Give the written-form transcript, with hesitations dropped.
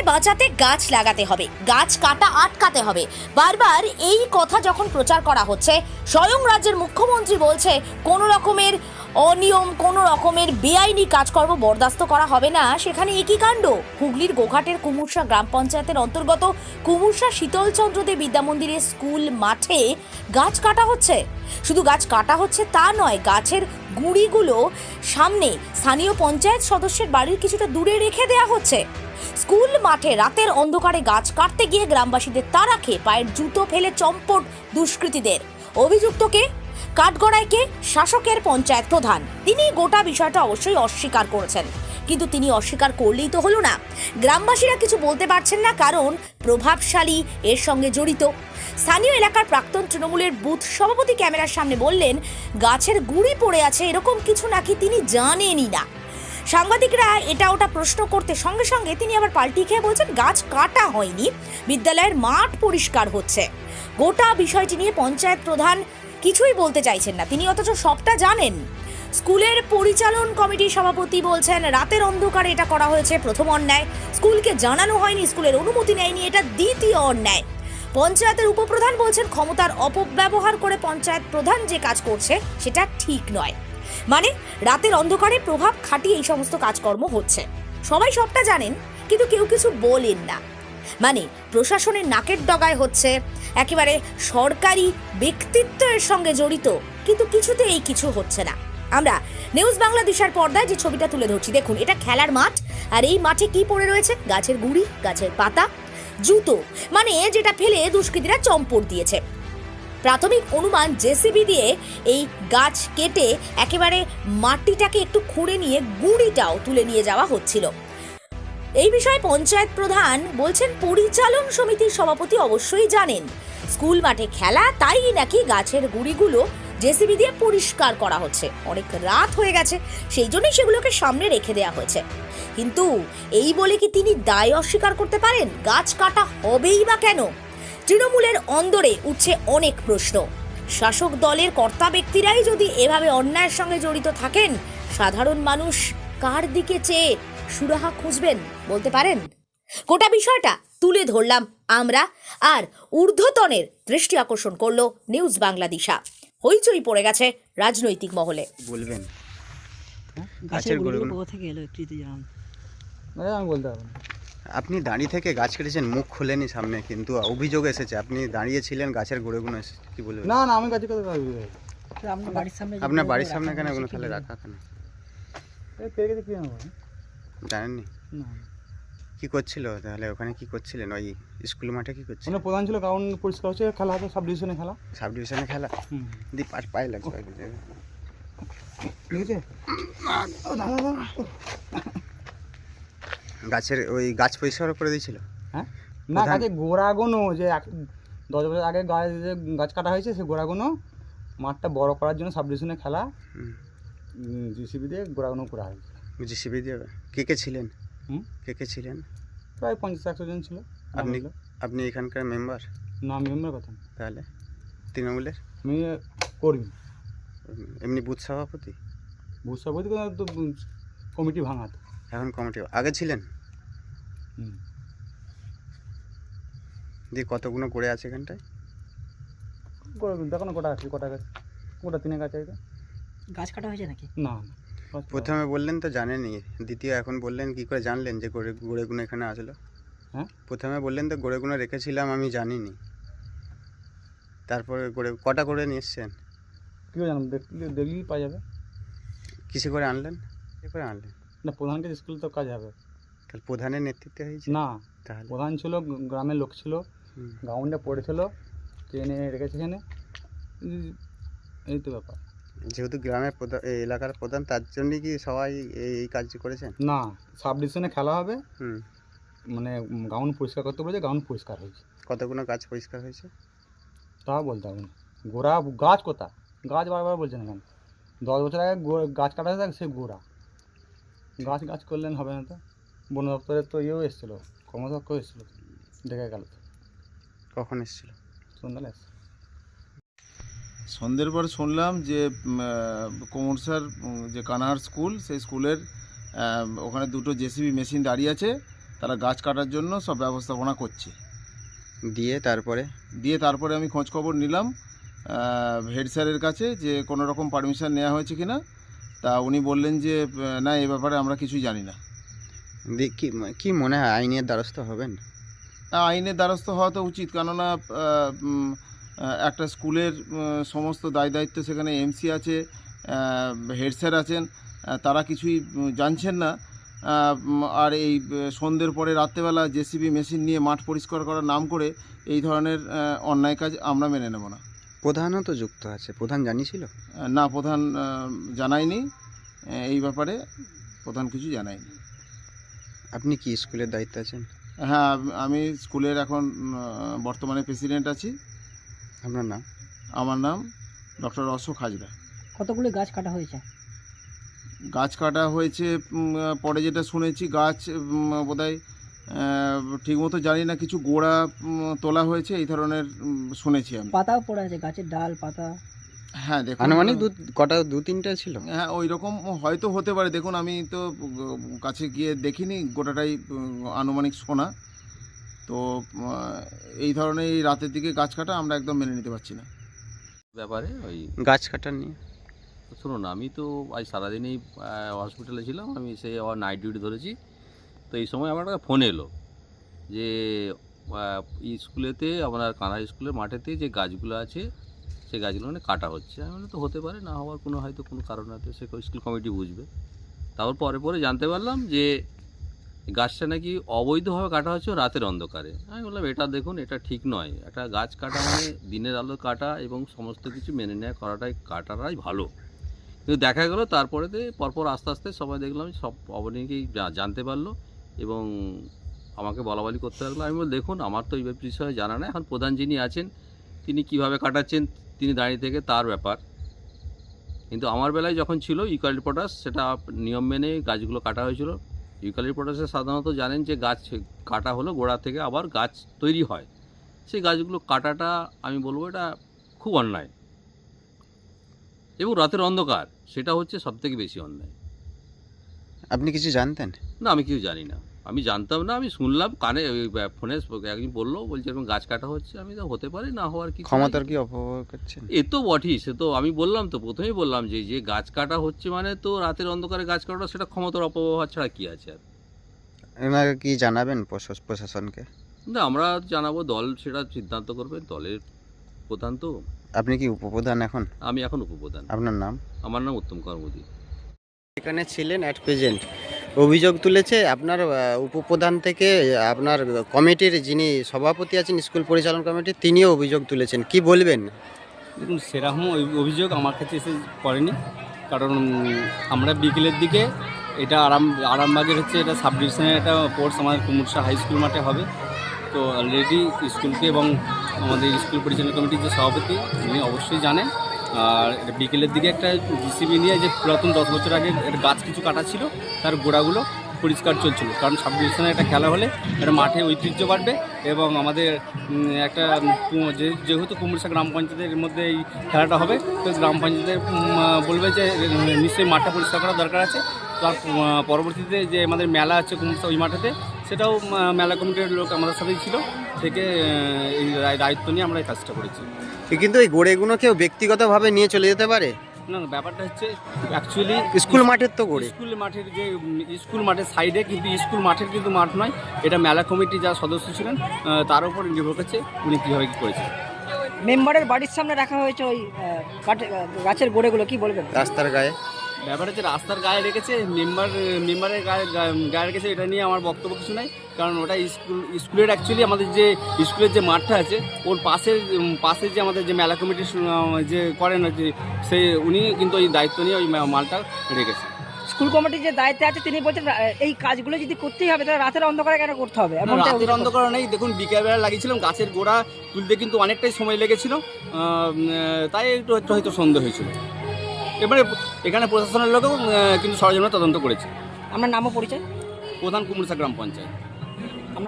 বাঁচাতে গাছ লাগাতে হবে, গাছ কাটা আটকাতে হবে। বারবার এই কথা যখন প্রচার করা হচ্ছে, স্বয়ং রাজ্যের মুখ্যমন্ত্রী বলছে কোনো রকমের অনিয়ম, কোনো রকমের বেআইনি কাজকর্ম বরদাস্ত করা হবে না, সেখানে একই কাণ্ড। হুগলির গোঘাটের কুমুরসা গ্রাম পঞ্চায়েতের অন্তর্গত কুমুরসা শীতলচন্দ্রদেব বিদ্যামন্দিরের স্কুল মাঠে গাছ কাটা হচ্ছে। শুধু গাছ কাটা হচ্ছে তা নয়, গাছের গুঁড়িগুলো সামনে স্থানীয় পঞ্চায়েত সদস্যের বাড়ির কিছুটা দূরে রেখে দেওয়া হচ্ছে। স্কুল মাঠে রাতের অন্ধকারে গাছ কাটতে গিয়ে গ্রামবাসীদের তাড়া খেয়ে পায়ের জুতো ফেলে চম্পট দুষ্কৃতীদের। অভিযুক্তকে কাঠগড়াইকে শাসকের পঞ্চায়েত প্রধান, তিনি গোটা বিষয়টা অবশ্যই অস্বীকার করেছেন। কিন্তু তিনি অস্বীকার করলেই তো হলো না, গ্রামবাসীরা কিছু বলতে পারছেন না, কারণ প্রভাবশালী এর সঙ্গে জড়িত। স্থানীয় এলাকার প্রাক্তন তৃণমূলের বুথ সভাপতি ক্যামেরার সামনে বললেন, গাছের গুঁড়ি পড়ে আছে এরকম কিছু নাকি তিনি জানেনই না। সাংবাদিকরা এটা ওটা প্রশ্ন করতে সঙ্গে সঙ্গে তিনি আবার পাল্টি খেয়ে বলছেন, গাছ কাটা হয়নি, বিদ্যালয়ের মাঠ পরিষ্কার হচ্ছে। গোটা বিষয়টি নিয়ে পঞ্চায়েত প্রধান কিছুই বলতে চাইছেন না, তিনি অথচ সবটা জানেন। স্কুলের পরিচালন কমিটির সভাপতি বলছেন, রাতের অন্ধকারে এটা করা হয়েছে প্রথম অন্যায়, স্কুলকে জানানো হয়নি, স্কুলের অনুমতি নেয়নি, এটা দ্বিতীয় অন্যায়। পঞ্চায়েতের উপপ্রধান বলছেন, ক্ষমতার অপব্যবহার করে পঞ্চায়েত প্রধান যে কাজ করছে সেটা ঠিক নয়। মানে রাতের অন্ধকারে প্রভাব খাটিয়ে এই সমস্ত কাজকর্ম হচ্ছে। সবাই সবটা জানেন, কিন্তু কেউ কিছু বলেন না। মানে প্রশাসনের নাকের ডগায় হচ্ছে, একেবারে সরকারি ব্যক্তিত্বের সঙ্গে জড়িত, কিন্তু কিছুতেই কিছু হচ্ছে না। আমরা নিউজ বাংলাদেশের পর্দায় যে ছবিটা তুলে ধরছি, দেখুন, এটা খেলার মাঠ, আর এই মাঠে কি পড়ে রয়েছে? গাছের গুঁড়ি, গাছের পাতা, জুতো, মানে যেটা ফেলে দুষ্কৃতীরা চম্পট দিয়েছে। প্রাথমিক অনুমান, জেসিবি দিয়ে এই গাছ কেটে একেবারে মাটিটাকে একটু খুঁড়ে নিয়ে গুঁড়িটাও তুলে নিয়ে যাওয়া হচ্ছিল। এই বিষয়ে পঞ্চায়েত প্রধান বলছেন, পরিচালন সমিতির সভাপতি অবশ্যই জানেন স্কুল মাঠে খেলা, তাই নাকি গাছের গুঁড়িগুলো জেসিবি দিয়ে পরিষ্কার করা হচ্ছে। অনেক রাত হয়ে গেছে, সেই জন্যই সেগুলোকে সামনে রেখে দেওয়া হয়েছে। কিন্তু এই বলে কি তিনি দায় অস্বীকার করতে পারেন? গাছ কাটা হবেই বা কেন? তৃণমূলের অন্দরে উঠছে অনেক প্রশ্ন। শাসক দলের কর্তা ব্যক্তিরাই যদি এভাবে অন্যায়ের সঙ্গে জড়িত থাকেন, সাধারণ মানুষ কার দিকে চেয়ে সুরাহা খুঁজবেন বলতে পারেন? গোটা বিষয়টা তুলে ধরলাম আমরা, আর ঊর্ধ্বতনের দৃষ্টি আকর্ষণ করলো নিউজ বাংলাদেশা। হইচই পড়ে গেছে রাজনৈতিক মহলে। বলবেন গাছের গুঁড়িগুলো কোথা থেকে এলো একটু যদি জানান। আমি বলতে পারবো না। আপনি দাঁড়িয়ে থেকে গাছ কেটেছেন, মুখ খোলেনি সামনে, কিন্তু অভিযোগ এসেছে আপনি দাঁড়িয়েছিলেন, গাছের গুঁড়োগুলো এসেছে, কি বলবেন? না না, আমি গাছে কথা আপনার বাড়ির সামনে আপনার বাড়ির সামনে কেন এগুলো তাহলে রাখা কেন? পেয়ে গেছে কি জানবো? জানেননি না, কি করছিল তাহলে ওখানে? কি করছিলেন ওই স্কুল মাঠে? কি করছিলেন? ওখানে প্রধান ছিল, গ্রাউন্ড পরিষ্কার হচ্ছে, খেলা হতো, সাব ডিভিশনে খেলা। সাব ডিভিশনে খেলা? দি পায়ে লাগছে, ঠিক আছে। গাছের ওই গাছ পরিষ্কার করে দিয়েছিল? হ্যাঁ না, গাছে গোড়াগুনো যে 10 বছর আগে গাছ কাটা হয়েছে, সেই গোড়াগুনো মাঠটা বড় করার জন্য সাব ডিভিশনে খেলা জিসিবি দিয়ে গোড়াগুনো করা হয়েছে। জিসিবি দিয়ে? কে কে ছিলেন? কে কে ছিলেন? প্রায় 50-100 জন ছিল। আপনি এখানকার মেম্বার? না, আমি মেম্বার কথা। তাহলে তৃণমূলের? আমি কর্মী। এমনি বুথ সভাপতি? বুথ সভাপতি তো কমিটি ভাঙা তো। এখন কমিটি আগে ছিলেন? দিয়ে কতগুলো করে আছে এখানটায়? দেখো না, কটা আছে, কটা গাছ, কটা 3 গাছ আছে। গাছ কাটা হয়েছে নাকি? না, প্রথমে বললেন তো জানেনই, দ্বিতীয় এখন বললেন কি করে জানলেন যে গোড়েগুলো এখানে আসলো? হ্যাঁ, প্রথমে বললেন তো গোড়েগুলো রেখেছিলাম আমি জানিনি, তারপরে কটা করে নিয়ে এসছেন? কী করে জানবো? দেখলেই পাওয়া যাবে। কিসে করে আনলেন? কী করে আনলেন? না, প্রধানকে স্কুল তো কাজ হবে। তাহলে প্রধানের নেতৃত্বে হয়েছে? না, তাহলে প্রধান ছিল, গ্রামের লোক ছিল, গ্রাউন্ডে পড়েছিল, ট্রেনে রেখেছে এখানে, এই তো ব্যাপার। যেহেতু গ্রামের প্রধান, এলাকার প্রধান, তার জন্যই কি সবাই এই কাজ করেছেন? না, সাব ডিভিশনে খেলা হবে, মানে গ্রাউন্ড পরিষ্কার করতে বলেছে, গ্রাউন্ড পরিষ্কার হয়েছে। কতগুলো গাছ পরিষ্কার হয়েছে তা বলতে হবে না। গোড়া গাছ কোথা? গাছ বারবার বলছেন এখানে, 10 বছর আগে গাছ কাটা হয়েছে, সে গোড়া গাছ করলেন হবে না তো? বন দপ্তরের তো ইয়েও এসেছিলো, কর্মদক্ষ এসেছিলো, দেখে গেল। কখন এসেছিল? সন্ধ্যালে এসছে। সন্ধ্যের পর শুনলাম যে কুমুরসার যে কানাহার স্কুল, সেই স্কুলের ওখানে দুটো জেসিবি মেশিন দাঁড়িয়ে আছে, তারা গাছ কাটার জন্য সব ব্যবস্থাপনা করছে। দিয়ে তারপরে আমি খোঁজ খবর নিলাম হেড স্যারের কাছে যে কোনো রকম পারমিশন নেওয়া হয়েছে কিনা। তা উনি বললেন যে না, এ ব্যাপারে আমরা কিছুই জানি না। কি মনে হয় আইনের দ্বারস্থ হবেন? আইনের দ্বারস্থ হওয়া তো উচিত, কেননা একটা স্কুলের সমস্ত দায়িত্ব সেখানে এমসি আছে, হেড স্যার আছেন, তারা কিছুই জানছেন না। আর এই সন্ধ্যের পরে রাত্রেবেলা জেসিবি মেশিন নিয়ে মাঠ পরিষ্কার করার নাম করে এই ধরনের অন্যায় কাজ আমরা মেনে নেব না। প্রধানও তো যুক্ত আছে, প্রধান জানিয়েছিল? না, প্রধান জানায়নি এই ব্যাপারে, প্রধান কিছু জানায়নি। আপনি কি স্কুলের দায়িত্বে আছেন? হ্যাঁ, আমি স্কুলের এখন বর্তমানে প্রেসিডেন্ট আছি। আপনার নাম? আমার নাম ডক্টর অশোক হাজরা। কতগুলো গাছ কাটা হয়েছে? গাছ কাটা হয়েছে, পরে যেটা শুনেছি গাছ বোধহয় ঠিকমতো জানি না, কিছু গোড়া তোলা হয়েছে এই ধরনের শুনেছি আমি। পাতাও পড়ে আছে, গাছের ডাল পাতা। হ্যাঁ, দেখুন আনুমানিক 2-3টা ছিল। হ্যাঁ, ওই রকম হয়তো হতে পারে। দেখুন, আমি তো কাছে গিয়ে দেখিনি, গোটাটাই আনুমানিক শোনা। তো এই ধরনের এই রাতের দিকে গাছ কাটা আমরা একদম মেনে নিতে পারছি না। ব্যাপারে ওই গাছ কাটার নিয়ে শুনুন, আমি তো আজ সারাদিনই হসপিটালে ছিলাম, আমি সেই আবার নাইট ডিউটি ধরেছি। তো এই সময় আমার একটা ফোন এলো যে স্কুলেতে, আপনার কানা স্কুলের মাঠেতে যে গাছগুলো আছে সেই গাছগুলো মানে কাটা হচ্ছে। আমি বললাম তো হতে পারে, না হওয়ার কোনো হয়তো কোনো কারণ আছে, সে স্কুল কমিটি বুঝবে। তারপর পরে জানতে পারলাম যে গাছটা নাকি অবৈধভাবে কাটা হচ্ছে রাতের অন্ধকারে। আমি বললাম এটা দেখুন, এটা ঠিক নয়। একটা গাছ কাটা মানে দিনের আলো কাটা এবং সমস্ত কিছু মেনে নেওয়া কাটাটাই ভালো। কিন্তু দেখা গেলো তারপরেতে পরপর আস্তে আস্তে সবাই দেখলাম সব অনেকেই জানতে পারলো এবং আমাকে বলাবলি করতে লাগলো। আমি বললাম দেখুন, আমার তো এই বিষয়ে জানা না, এখন প্রধান যিনি আছেন তিনি কিভাবে কাটাচ্ছেন তিনি দাঁড়িয়ে থেকে তার ব্যাপার। কিন্তু আমার বেলায় যখন ছিল ইউক্যালিপটাস, সেটা নিয়ম মেনে গাছগুলো কাটা হয়েছিল। ইউক্যালিপটাসে সাধারণত জানেন যে গাছ কাটা হলো গোড়া থেকে আবার গাছ তৈরি হয়, সেই গাছগুলো কাটাটা আমি বলবো এটা খুব অন্যায় এবং রাতের অন্ধকার সেটা হচ্ছে সবথেকে বেশি অন্যায়। আপনি কিছু জানতেন? না, আমি কিছু জানি না, আমি জানতাম না, আমি শুনলাম কানে ফোনে একজন বললো, বলছে এরকম গাছ কাটা হচ্ছে। আমি তো হতে পারে, না হওয়ার কি ক্ষমতার কি অপব্যবহার করছেন? এ তো বটেই, সে তো আমি বললাম তো, প্রথমেই বললাম যে গাছ কাটা হচ্ছে মানে তো রাতের অন্ধকারে গাছ কাটা, সেটা ক্ষমতার অপব্যবহার ছাড়া কি আছে আর। এনাকে কি জানাবেন প্রশাসনকে? না, আমরা জানাবো, দল সেটা সিদ্ধান্ত করবে, দলের প্রধান তো। আপনি কি উপপ্রধান এখন? আমি এখন উপপ্রধান। আপনার নাম? আমার নাম উত্তম কর্মদী। এখানে ছিলেন অ্যাট প্রেজেন্ট, অভিযোগ তুলেছে আপনার উপপ্রধান থেকে আপনার কমিটির যিনি সভাপতি আছেন স্কুল পরিচালন কমিটির, তিনিও অভিযোগ তুলেছেন, কি বলবেন? দেখুন, সেরকম অভিযোগ আমার কাছে এসে পড়েনি, কারণ আমরা বিকেলের দিকে এটা আরামবাগের হচ্ছে এটা সাব ডিভিশনের একটা কোর্স আমাদের কুমুরসা হাই স্কুল মাঠে হবে। তো অলরেডি স্কুলকে এবং আমাদের স্কুল পরিচালনা কমিটির যে সভাপতি উনি অবশ্যই জানেন। আর এটা বিকেলের দিকে একটা জিসিবি নিয়ে যে পুরাতন 10 বছর আগে একটা গাছ কিছু কাটা ছিল তার গোড়াগুলো পরিষ্কার চলছিল, কারণ সাব ডিভিশনে একটা খেলা হলে একটা মাঠে ঐতিহ্য বাড়বে এবং আমাদের একটা যেহেতু কুমুরসা গ্রাম পঞ্চায়েতের মধ্যে এই খেলাটা হবে, তো গ্রাম পঞ্চায়েতের বলবে যে নিশ্চয়ই মাঠটা পরিষ্কার করা দরকার আছে। তার পরবর্তীতে যে আমাদের মেলা আছে কুমুরসা ওই মাঠেতে, সেটাও মেলা কমিটির লোক আমাদের সাথেই ছিল থেকে এই দায়িত্ব নিয়ে আমরা এই কাজটা করেছি। কিন্তু এই গড়েগুলো কেউ ব্যক্তিগতভাবে নিয়ে চলে যেতে পারে? না, ব্যাপারটা হচ্ছে অ্যাকচুয়ালি স্কুল মাঠের তো গড়ে, স্কুল মাঠের যে স্কুল মাঠের সাইডে, কিন্তু স্কুল মাঠের কিন্তু মাঠ নয়, এটা মেলা কমিটি যারা সদস্য ছিলেন তার উপর নির্ভর করছে উনি কীভাবে কী করেছেন। মেম্বারের বাড়ির সামনে রাখা হয়েছে ওই গাছের গোড়েগুলো, কি বলবেন? রাস্তার গায়ে ব্যাপার হচ্ছে রাস্তার গায়ে রেখেছে, মেম্বারের গায়ে রেখেছে, এটা নিয়ে আমার বক্তব্য কিছু নাই, কারণ ওটা স্কুলের অ্যাকচুয়ালি আমাদের যে স্কুলের যে মাঠটা আছে ওর পাশে যে আমাদের যে মেলা কমিটি যে করেন যে উনি কিন্তু ওই দায়িত্ব নিয়ে ওই মালটা রেখেছে। স্কুল কমিটির যে দায়িত্বে আছে তিনি বলছেন এই কাজগুলো যদি করতেই হবে তাহলে রাতের অন্ধকারে কেন করতে হবে? রাতের অন্ধকার নেই, দেখুন বিকেলবেলা লাগিয়েছিলাম, গাছের গোড়া তুলতে কিন্তু অনেকটাই সময় লেগেছিল, তাই একটু হয়তো সন্দেহ হয়েছিল। এবারে এখানে প্রশাসনের লোকও কিন্তু সরজমিনে তদন্ত করেছে। আমার নামও পরিচয়? প্রধান কুমুরসা গ্রাম পঞ্চায়েত।